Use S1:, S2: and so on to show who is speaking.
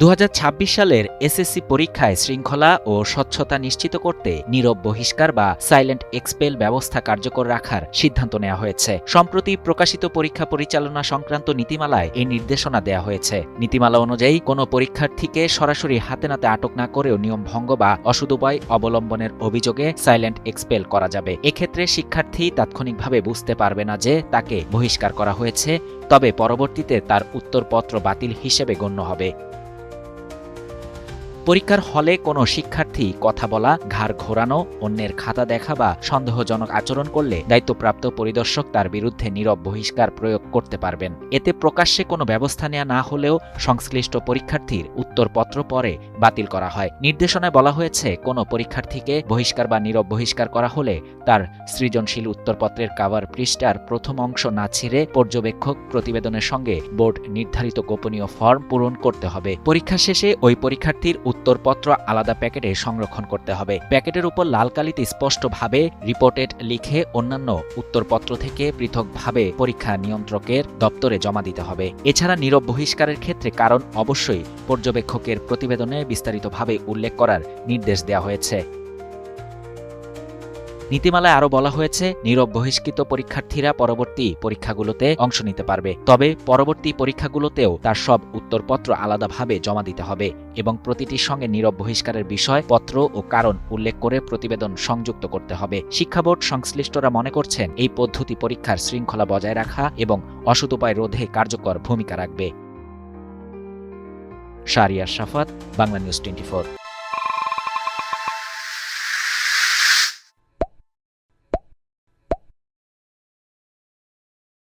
S1: 2026 সালের এসএসসি পরীক্ষায় শৃঙ্খলা ও স্বচ্ছতা নিশ্চিত করতে নীরব বহিষ্কার বা সাইলেন্ট এক্সপেল ব্যবস্থা কার্যকর রাখার সিদ্ধান্ত নেওয়া হয়েছে। সম্প্রতি প্রকাশিত পরীক্ষা পরিচালনা সংক্রান্ত নীতিমালায় এই নির্দেশনা দেওয়া হয়েছে। নীতিমালা অনুযায়ী কোনো পরীক্ষার্থীকে সরাসরি হাতে নাতে আটক না করেও নিয়ম ভঙ্গ বা অসদুপায় অবলম্বনের অভিযোগে সাইলেন্ট এক্সপেল করা যাবে। এক্ষেত্রে শিক্ষার্থী তাৎক্ষণিকভাবে বুঝতে পারবে না যে তাকে বহিষ্কার করা হয়েছে, তবে পরবর্তীতে তার উত্তরপত্র বাতিল হিসেবে গণ্য হবে। পরীক্ষার হলে কোনো শিক্ষার্থী কথা বলা, ঘাড় ঘোরানো, অন্যের খাতা দেখা বা সন্দেহজনক আচরণ করলে দায়িত্বপ্রাপ্ত পরিদর্শক তার বিরুদ্ধে নীরব বহিষ্কার প্রয়োগ করতে পারবেন। এতে প্রকাশ্যে কোনো ব্যবস্থা নেওয়া না হলেও সংশ্লিষ্ট পরীক্ষার্থীর উত্তরপত্র পরে বাতিল করা হয়। নির্দেশনায় বলা হয়েছে, কোনো পরীক্ষার্থীকে বহিষ্কার বা নীরব বহিষ্কার করা হলে তার সৃজনশীল উত্তরপত্রের কাভার পৃষ্ঠার প্রথম অংশ না ছিঁড়ে পর্যবেক্ষক প্রতিবেদনের সঙ্গে বোর্ড নির্ধারিত গোপনীয় ফর্ম পূরণ করতে হবে। পরীক্ষা শেষে ওই পরীক্ষার্থীর উত্তরপত্র আলাদা প্যাকেটে সংরক্ষণ করতে হবে। প্যাকেটের উপর লাল কালিতে স্পষ্টভাবে রিপোর্টেড লিখে অন্যান্য উত্তরপত্র থেকে পৃথকভাবে পরীক্ষা নিয়ন্ত্রকের দপ্তরে জমা দিতে হবে। এছাড়া নীরব বহিষ্কারের ক্ষেত্রে কারণ অবশ্যই পর্যবেক্ষকের প্রতিবেদনে বিস্তারিতভাবে উল্লেখ করার নির্দেশ দেওয়া হয়েছে। নীতিমালায় আরও বলা হয়েছে, নীরব বহিষ্কৃত পরীক্ষার্থীরা পরবর্তী পরীক্ষাগুলোতে অংশ নিতে পারবে, তবে পরবর্তী পরীক্ষাগুলোতেও তার সব উত্তরপত্র আলাদাভাবে জমা দিতে হবে এবং প্রতিটির সঙ্গে নীরব বহিষ্কারের বিষয়, পত্র ও কারণ উল্লেখ করে প্রতিবেদন সংযুক্ত করতে হবে। শিক্ষা বোর্ড সংশ্লিষ্টরা মনে করছেন, এই পদ্ধতি পরীক্ষার শৃঙ্খলা বজায় রাখা এবং অসদুপায় রোধে কার্যকর ভূমিকা রাখবে। শাহরিয়ার শাফাত, বাংলা নিউজ 24।